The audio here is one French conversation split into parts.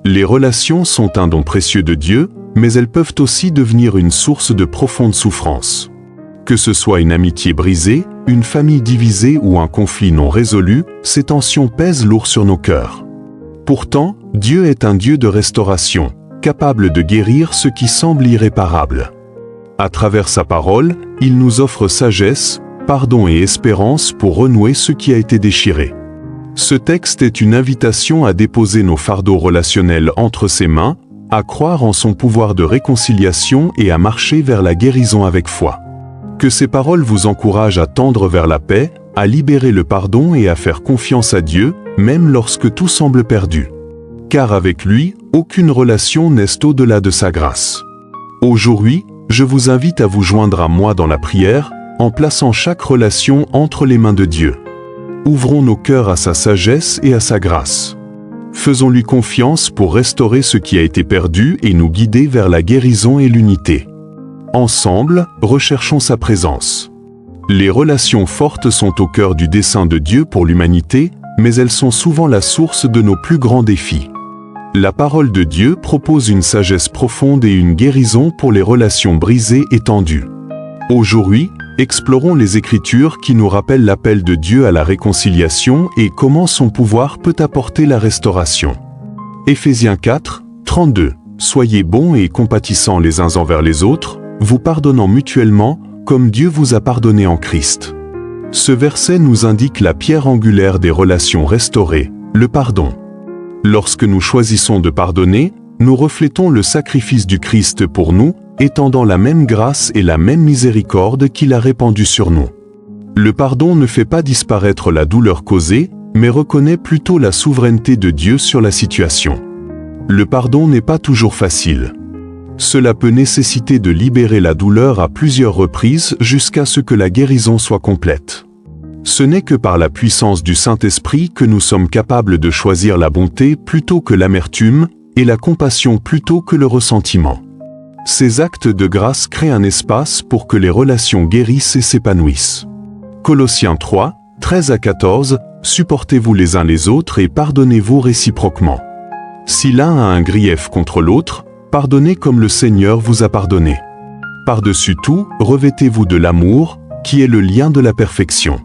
Les relations sont un don précieux de Dieu, mais elles peuvent aussi devenir une source de profonde souffrance. Que ce soit une amitié brisée, une famille divisée ou un conflit non résolu, ces tensions pèsent lourd sur nos cœurs. Pourtant, Dieu est un Dieu de restauration, capable de guérir ce qui semble irréparable. À travers sa parole, il nous offre sagesse, pardon et espérance pour renouer ce qui a été déchiré. Ce texte est une invitation à déposer nos fardeaux relationnels entre ses mains, à croire en son pouvoir de réconciliation et à marcher vers la guérison avec foi. Que ces paroles vous encouragent à tendre vers la paix, à libérer le pardon et à faire confiance à Dieu, même lorsque tout semble perdu. Car avec lui, aucune relation n'est au-delà de sa grâce. Aujourd'hui, je vous invite à vous joindre à moi dans la prière, en plaçant chaque relation entre les mains de Dieu. Ouvrons nos cœurs à sa sagesse et à sa grâce. Faisons-lui confiance pour restaurer ce qui a été perdu et nous guider vers la guérison et l'unité. Ensemble, recherchons sa présence. Les relations fortes sont au cœur du dessein de Dieu pour l'humanité, mais elles sont souvent la source de nos plus grands défis. La parole de Dieu propose une sagesse profonde et une guérison pour les relations brisées et tendues. Aujourd'hui, explorons les Écritures qui nous rappellent l'appel de Dieu à la réconciliation et comment son pouvoir peut apporter la restauration. Éphésiens 4, 32. Soyez bons et compatissants les uns envers les autres, vous pardonnant mutuellement, comme Dieu vous a pardonné en Christ. Ce verset nous indique la pierre angulaire des relations restaurées, le pardon. Lorsque nous choisissons de pardonner, nous reflétons le sacrifice du Christ pour nous, étendant la même grâce et la même miséricorde qu'il a répandue sur nous. Le pardon ne fait pas disparaître la douleur causée, mais reconnaît plutôt la souveraineté de Dieu sur la situation. Le pardon n'est pas toujours facile. Cela peut nécessiter de libérer la douleur à plusieurs reprises jusqu'à ce que la guérison soit complète. Ce n'est que par la puissance du Saint-Esprit que nous sommes capables de choisir la bonté plutôt que l'amertume et la compassion plutôt que le ressentiment. Ces actes de grâce créent un espace pour que les relations guérissent et s'épanouissent. Colossiens 3, 13 à 14, supportez-vous les uns les autres et pardonnez-vous réciproquement. Si l'un a un grief contre l'autre, pardonnez comme le Seigneur vous a pardonné. Par-dessus tout, revêtez-vous de l'amour, qui est le lien de la perfection.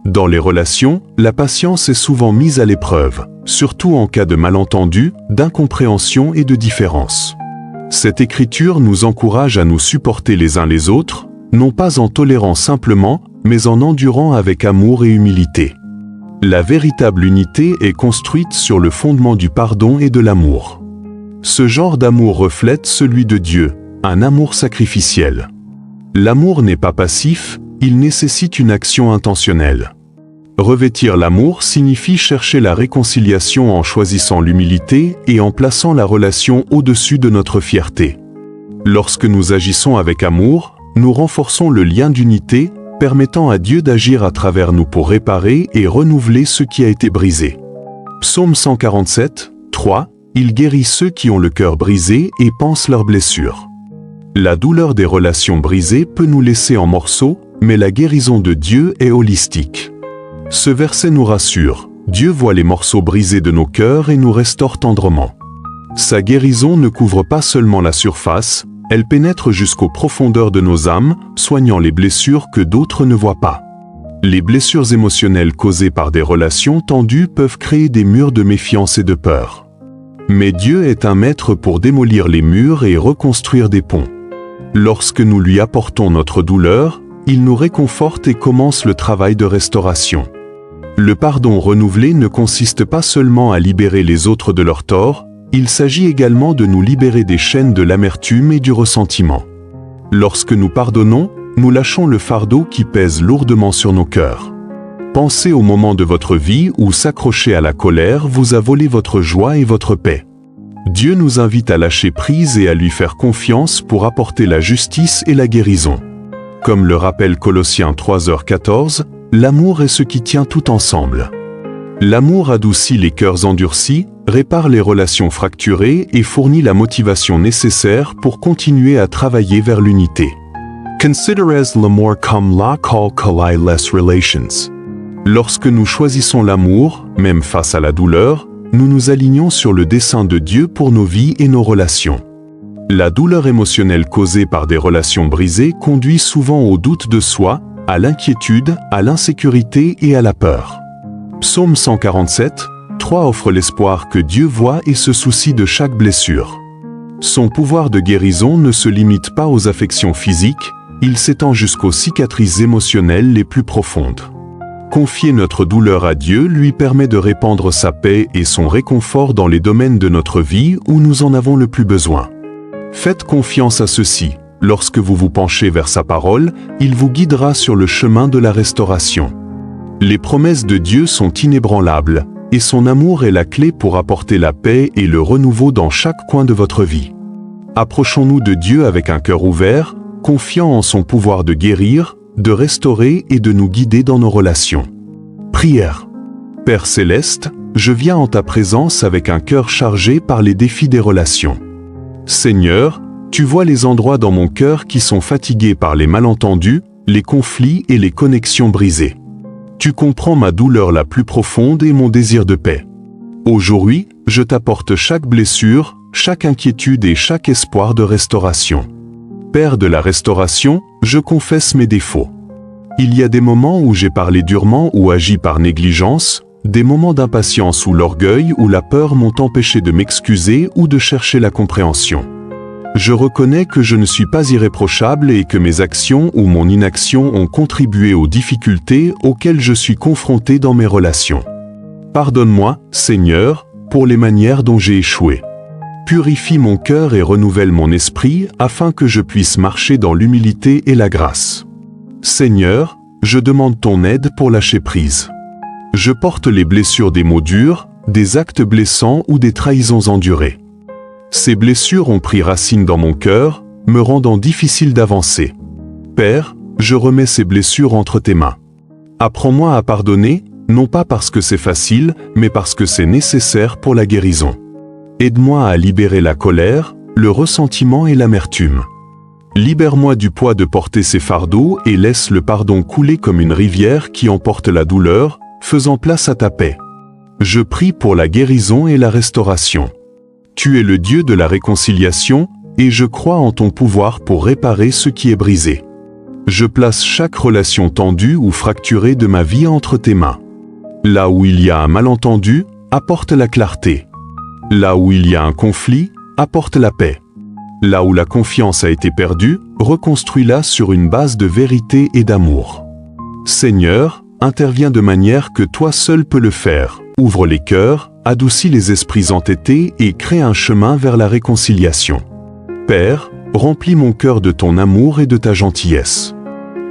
Dans les relations, la patience est souvent mise à l'épreuve, surtout en cas de malentendu, d'incompréhension et de différence. Cette écriture nous encourage à nous supporter les uns les autres, non pas en tolérant simplement, mais en endurant avec amour et humilité. La véritable unité est construite sur le fondement du pardon et de l'amour. Ce genre d'amour reflète celui de Dieu, un amour sacrificiel. L'amour n'est pas passif, il nécessite une action intentionnelle. Revêtir l'amour signifie chercher la réconciliation en choisissant l'humilité et en plaçant la relation au-dessus de notre fierté. Lorsque nous agissons avec amour, nous renforçons le lien d'unité, permettant à Dieu d'agir à travers nous pour réparer et renouveler ce qui a été brisé. Psaume 147, 3. Il guérit ceux qui ont le cœur brisé et pansent leurs blessures. La douleur des relations brisées peut nous laisser en morceaux, mais la guérison de Dieu est holistique. Ce verset nous rassure, Dieu voit les morceaux brisés de nos cœurs et nous restaure tendrement. Sa guérison ne couvre pas seulement la surface, elle pénètre jusqu'aux profondeurs de nos âmes, soignant les blessures que d'autres ne voient pas. Les blessures émotionnelles causées par des relations tendues peuvent créer des murs de méfiance et de peur. Mais Dieu est un maître pour démolir les murs et reconstruire des ponts. Lorsque nous lui apportons notre douleur, il nous réconforte et commence le travail de restauration. Le pardon renouvelé ne consiste pas seulement à libérer les autres de leurs torts, il s'agit également de nous libérer des chaînes de l'amertume et du ressentiment. Lorsque nous pardonnons, nous lâchons le fardeau qui pèse lourdement sur nos cœurs. Pensez au moment de votre vie où s'accrocher à la colère vous a volé votre joie et votre paix. Dieu nous invite à lâcher prise et à lui faire confiance pour apporter la justice et la guérison. Comme le rappelle Colossiens 3h14, l'amour est ce qui tient tout ensemble. L'amour adoucit les cœurs endurcis, répare les relations fracturées et fournit la motivation nécessaire pour continuer à travailler vers l'unité. Considerez l'amour comme la les relations. Lorsque nous choisissons l'amour, même face à la douleur, nous nous alignons sur le dessein de Dieu pour nos vies et nos relations. La douleur émotionnelle causée par des relations brisées conduit souvent au doute de soi, à l'inquiétude, à l'insécurité et à la peur. Psaume 147, 3 offre l'espoir que Dieu voit et se soucie de chaque blessure. Son pouvoir de guérison ne se limite pas aux affections physiques, il s'étend jusqu'aux cicatrices émotionnelles les plus profondes. Confier notre douleur à Dieu lui permet de répandre sa paix et son réconfort dans les domaines de notre vie où nous en avons le plus besoin. Faites confiance à ceci. Lorsque vous vous penchez vers sa parole, il vous guidera sur le chemin de la restauration. Les promesses de Dieu sont inébranlables, et son amour est la clé pour apporter la paix et le renouveau dans chaque coin de votre vie. Approchons-nous de Dieu avec un cœur ouvert, confiant en son pouvoir de guérir, de restaurer et de nous guider dans nos relations. Prière. Père Céleste, je viens en ta présence avec un cœur chargé par les défis des relations. Seigneur, tu vois les endroits dans mon cœur qui sont fatigués par les malentendus, les conflits et les connexions brisées. Tu comprends ma douleur la plus profonde et mon désir de paix. Aujourd'hui, je t'apporte chaque blessure, chaque inquiétude et chaque espoir de restauration. Père de la restauration, je confesse mes défauts. Il y a des moments où j'ai parlé durement ou agi par négligence, des moments d'impatience où l'orgueil ou la peur m'ont empêché de m'excuser ou de chercher la compréhension. Je reconnais que je ne suis pas irréprochable et que mes actions ou mon inaction ont contribué aux difficultés auxquelles je suis confronté dans mes relations. Pardonne-moi, Seigneur, pour les manières dont j'ai échoué. Purifie mon cœur et renouvelle mon esprit afin que je puisse marcher dans l'humilité et la grâce. Seigneur, je demande ton aide pour lâcher prise. Je porte les blessures des mots durs, des actes blessants ou des trahisons endurées. Ces blessures ont pris racine dans mon cœur, me rendant difficile d'avancer. Père, je remets ces blessures entre tes mains. Apprends-moi à pardonner, non pas parce que c'est facile, mais parce que c'est nécessaire pour la guérison. Aide-moi à libérer la colère, le ressentiment et l'amertume. Libère-moi du poids de porter ces fardeaux et laisse le pardon couler comme une rivière qui emporte la douleur, faisant place à ta paix. Je prie pour la guérison et la restauration. Tu es le Dieu de la réconciliation, et je crois en ton pouvoir pour réparer ce qui est brisé. Je place chaque relation tendue ou fracturée de ma vie entre tes mains. Là où il y a un malentendu, apporte la clarté. Là où il y a un conflit, apporte la paix. Là où la confiance a été perdue, reconstruis-la sur une base de vérité et d'amour. Seigneur, interviens de manière que toi seul peux le faire. Ouvre les cœurs, adoucis les esprits entêtés et crée un chemin vers la réconciliation. Père, remplis mon cœur de ton amour et de ta gentillesse.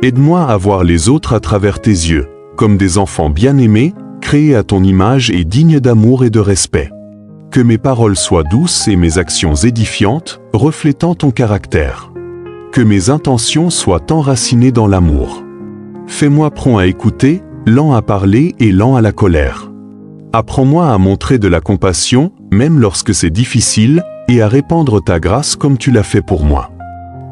Aide-moi à voir les autres à travers tes yeux, comme des enfants bien-aimés, créés à ton image et dignes d'amour et de respect. Que mes paroles soient douces et mes actions édifiantes, reflétant ton caractère. Que mes intentions soient enracinées dans l'amour. Fais-moi prompt à écouter, lent à parler et lent à la colère. Apprends-moi à montrer de la compassion, même lorsque c'est difficile, et à répandre ta grâce comme tu l'as fait pour moi.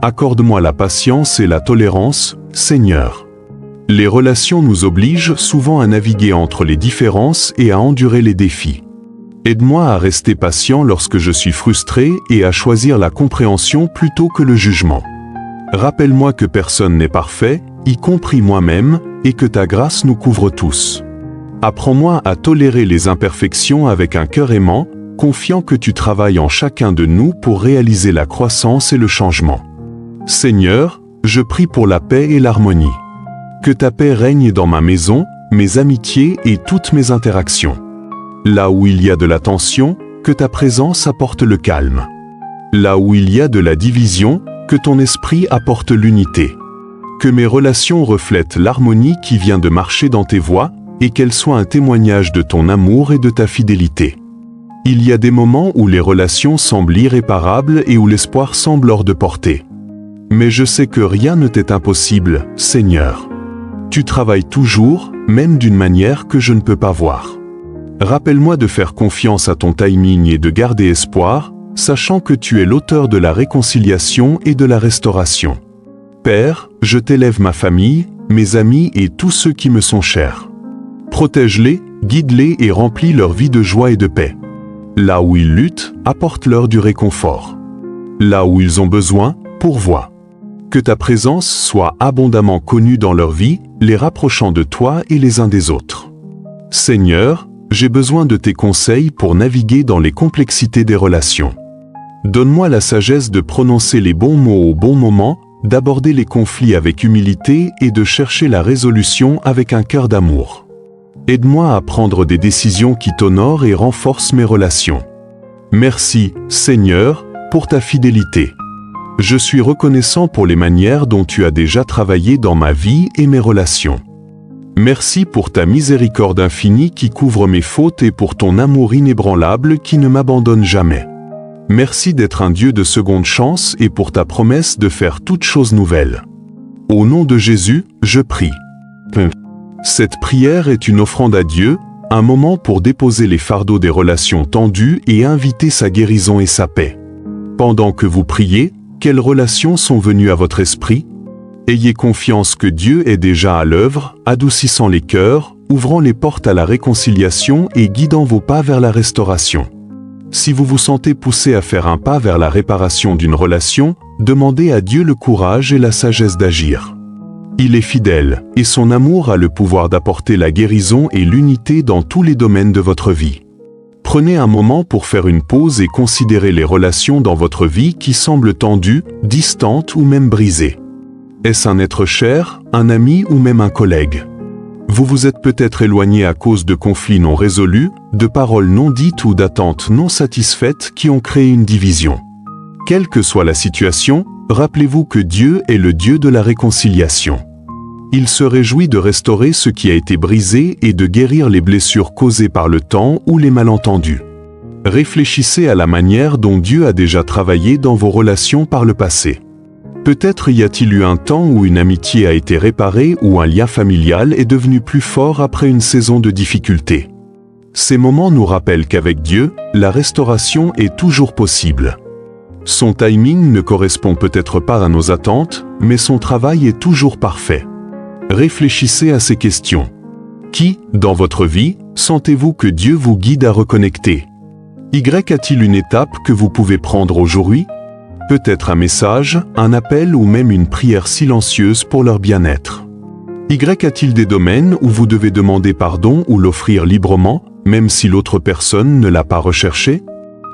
Accorde-moi la patience et la tolérance, Seigneur. Les relations nous obligent souvent à naviguer entre les différences et à endurer les défis. Aide-moi à rester patient lorsque je suis frustré et à choisir la compréhension plutôt que le jugement. Rappelle-moi que personne n'est parfait, y compris moi-même, et que ta grâce nous couvre tous. Apprends-moi à tolérer les imperfections avec un cœur aimant, confiant que tu travailles en chacun de nous pour réaliser la croissance et le changement. Seigneur, je prie pour la paix et l'harmonie. Que ta paix règne dans ma maison, mes amitiés et toutes mes interactions. Là où il y a de la tension, que ta présence apporte le calme. Là où il y a de la division, que ton esprit apporte l'unité. Que mes relations reflètent l'harmonie qui vient de marcher dans tes voies, et qu'elles soient un témoignage de ton amour et de ta fidélité. Il y a des moments où les relations semblent irréparables et où l'espoir semble hors de portée. Mais je sais que rien ne t'est impossible, Seigneur. Tu travailles toujours, même d'une manière que je ne peux pas voir. Rappelle-moi de faire confiance à ton timing et de garder espoir, sachant que tu es l'auteur de la réconciliation et de la restauration. Père, je t'élève ma famille, mes amis et tous ceux qui me sont chers. Protège-les, guide-les et remplis leur vie de joie et de paix. Là où ils luttent, apporte-leur du réconfort. Là où ils ont besoin, pourvois. Que ta présence soit abondamment connue dans leur vie, les rapprochant de toi et les uns des autres. Seigneur, j'ai besoin de tes conseils pour naviguer dans les complexités des relations. Donne-moi la sagesse de prononcer les bons mots au bon moment, d'aborder les conflits avec humilité et de chercher la résolution avec un cœur d'amour. Aide-moi à prendre des décisions qui t'honorent et renforcent mes relations. Merci, Seigneur, pour ta fidélité. Je suis reconnaissant pour les manières dont tu as déjà travaillé dans ma vie et mes relations. Merci pour ta miséricorde infinie qui couvre mes fautes et pour ton amour inébranlable qui ne m'abandonne jamais. Merci d'être un Dieu de seconde chance et pour ta promesse de faire toutes choses nouvelles. Au nom de Jésus, je prie. Cette prière est une offrande à Dieu, un moment pour déposer les fardeaux des relations tendues et inviter sa guérison et sa paix. Pendant que vous priez, quelles relations sont venues à votre esprit? Ayez confiance que Dieu est déjà à l'œuvre, adoucissant les cœurs, ouvrant les portes à la réconciliation et guidant vos pas vers la restauration. Si vous vous sentez poussé à faire un pas vers la réparation d'une relation, demandez à Dieu le courage et la sagesse d'agir. Il est fidèle, et son amour a le pouvoir d'apporter la guérison et l'unité dans tous les domaines de votre vie. Prenez un moment pour faire une pause et considérez les relations dans votre vie qui semblent tendues, distantes ou même brisées. Est-ce un être cher, un ami ou même un collègue? Vous vous êtes peut-être éloigné à cause de conflits non résolus, de paroles non dites ou d'attentes non satisfaites qui ont créé une division. Quelle que soit la situation, rappelez-vous que Dieu est le Dieu de la réconciliation. Il se réjouit de restaurer ce qui a été brisé et de guérir les blessures causées par le temps ou les malentendus. Réfléchissez à la manière dont Dieu a déjà travaillé dans vos relations par le passé. Peut-être y a-t-il eu un temps où une amitié a été réparée ou un lien familial est devenu plus fort après une saison de difficultés. Ces moments nous rappellent qu'avec Dieu, la restauration est toujours possible. Son timing ne correspond peut-être pas à nos attentes, mais son travail est toujours parfait. Réfléchissez à ces questions. Qui, dans votre vie, sentez-vous que Dieu vous guide à reconnecter? A-t-il une étape que vous pouvez prendre aujourd'hui? Peut-être un message, un appel ou même une prière silencieuse pour leur bien-être. A-t-il des domaines où vous devez demander pardon ou l'offrir librement, même si l'autre personne ne l'a pas recherché?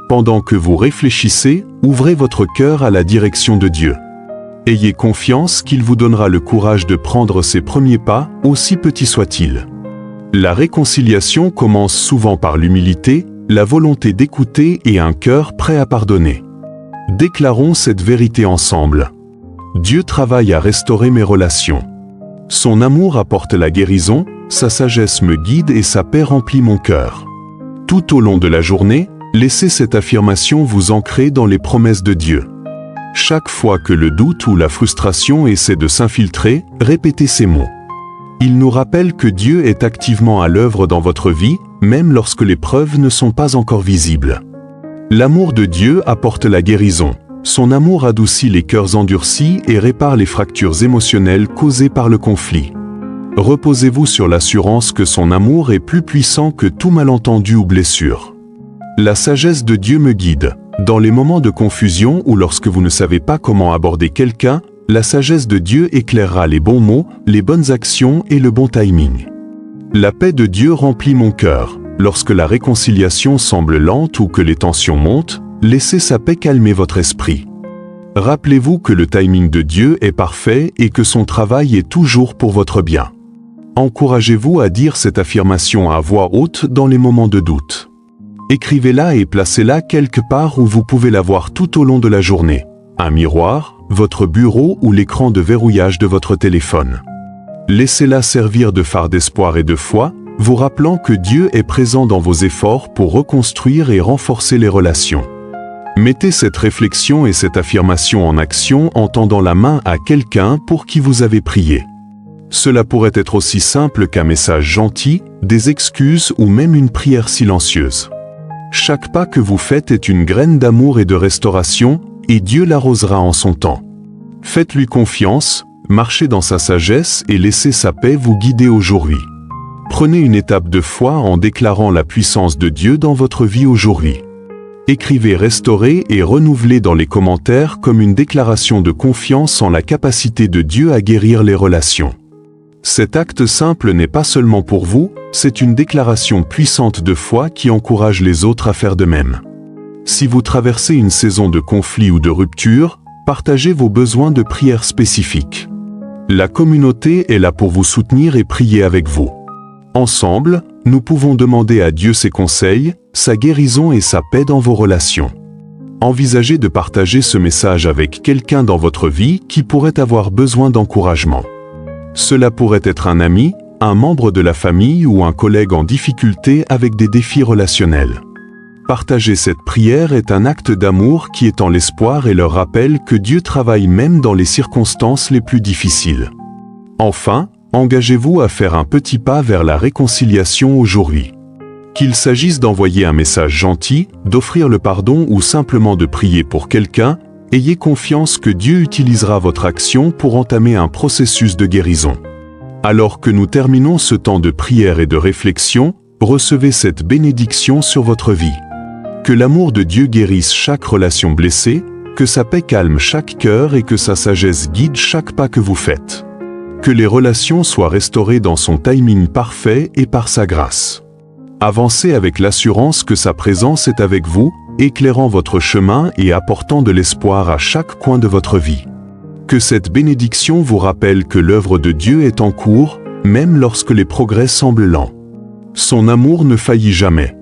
Pendant que vous réfléchissez, ouvrez votre cœur à la direction de Dieu. Ayez confiance qu'il vous donnera le courage de prendre ces premiers pas, aussi petits soient-ils. La réconciliation commence souvent par l'humilité, la volonté d'écouter et un cœur prêt à pardonner. Déclarons cette vérité ensemble. Dieu travaille à restaurer mes relations. Son amour apporte la guérison, sa sagesse me guide et sa paix remplit mon cœur. Tout au long de la journée, laissez cette affirmation vous ancrer dans les promesses de Dieu. Chaque fois que le doute ou la frustration essaie de s'infiltrer, répétez ces mots. Il nous rappelle que Dieu est activement à l'œuvre dans votre vie, même lorsque les preuves ne sont pas encore visibles. L'amour de Dieu apporte la guérison. Son amour adoucit les cœurs endurcis et répare les fractures émotionnelles causées par le conflit. Reposez-vous sur l'assurance que son amour est plus puissant que tout malentendu ou blessure. La sagesse de Dieu me guide. Dans les moments de confusion ou lorsque vous ne savez pas comment aborder quelqu'un, la sagesse de Dieu éclairera les bons mots, les bonnes actions et le bon timing. La paix de Dieu remplit mon cœur. Lorsque la réconciliation semble lente ou que les tensions montent, laissez sa paix calmer votre esprit. Rappelez-vous que le timing de Dieu est parfait et que son travail est toujours pour votre bien. Encouragez-vous à dire cette affirmation à voix haute dans les moments de doute. Écrivez-la et placez-la quelque part où vous pouvez la voir tout au long de la journée. Un miroir, votre bureau ou l'écran de verrouillage de votre téléphone. Laissez-la servir de phare d'espoir et de foi, vous rappelant que Dieu est présent dans vos efforts pour reconstruire et renforcer les relations. Mettez cette réflexion et cette affirmation en action en tendant la main à quelqu'un pour qui vous avez prié. Cela pourrait être aussi simple qu'un message gentil, des excuses ou même une prière silencieuse. Chaque pas que vous faites est une graine d'amour et de restauration, et Dieu l'arrosera en son temps. Faites-lui confiance, marchez dans sa sagesse et laissez sa paix vous guider aujourd'hui. Prenez une étape de foi en déclarant la puissance de Dieu dans votre vie aujourd'hui. Écrivez restaurer et renouveler dans les commentaires comme une déclaration de confiance en la capacité de Dieu à guérir les relations. Cet acte simple n'est pas seulement pour vous, c'est une déclaration puissante de foi qui encourage les autres à faire de même. Si vous traversez une saison de conflit ou de rupture, partagez vos besoins de prière spécifiques. La communauté est là pour vous soutenir et prier avec vous. Ensemble, nous pouvons demander à Dieu ses conseils, sa guérison et sa paix dans vos relations. Envisagez de partager ce message avec quelqu'un dans votre vie qui pourrait avoir besoin d'encouragement. Cela pourrait être un ami, un membre de la famille ou un collègue en difficulté avec des défis relationnels. Partager cette prière est un acte d'amour qui étend l'espoir et leur rappelle que Dieu travaille même dans les circonstances les plus difficiles. Enfin, engagez-vous à faire un petit pas vers la réconciliation aujourd'hui. Qu'il s'agisse d'envoyer un message gentil, d'offrir le pardon ou simplement de prier pour quelqu'un, ayez confiance que Dieu utilisera votre action pour entamer un processus de guérison. Alors que nous terminons ce temps de prière et de réflexion, recevez cette bénédiction sur votre vie. Que l'amour de Dieu guérisse chaque relation blessée, que sa paix calme chaque cœur et que sa sagesse guide chaque pas que vous faites. Que les relations soient restaurées dans son timing parfait et par sa grâce. Avancez avec l'assurance que sa présence est avec vous, éclairant votre chemin et apportant de l'espoir à chaque coin de votre vie. Que cette bénédiction vous rappelle que l'œuvre de Dieu est en cours, même lorsque les progrès semblent lents. Son amour ne faillit jamais.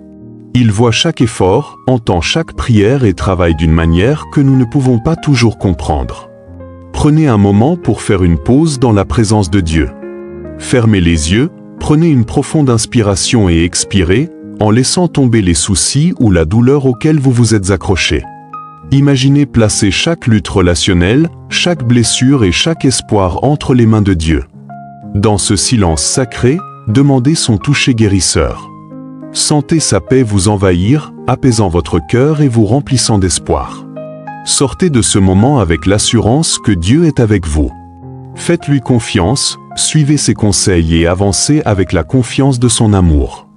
Il voit chaque effort, entend chaque prière et travaille d'une manière que nous ne pouvons pas toujours comprendre. Prenez un moment pour faire une pause dans la présence de Dieu. Fermez les yeux, prenez une profonde inspiration et expirez, en laissant tomber les soucis ou la douleur auxquels vous vous êtes accroché. Imaginez placer chaque lutte relationnelle, chaque blessure et chaque espoir entre les mains de Dieu. Dans ce silence sacré, demandez son toucher guérisseur. Sentez sa paix vous envahir, apaisant votre cœur et vous remplissant d'espoir. Sortez de ce moment avec l'assurance que Dieu est avec vous. Faites-lui confiance, suivez ses conseils et avancez avec la confiance de son amour.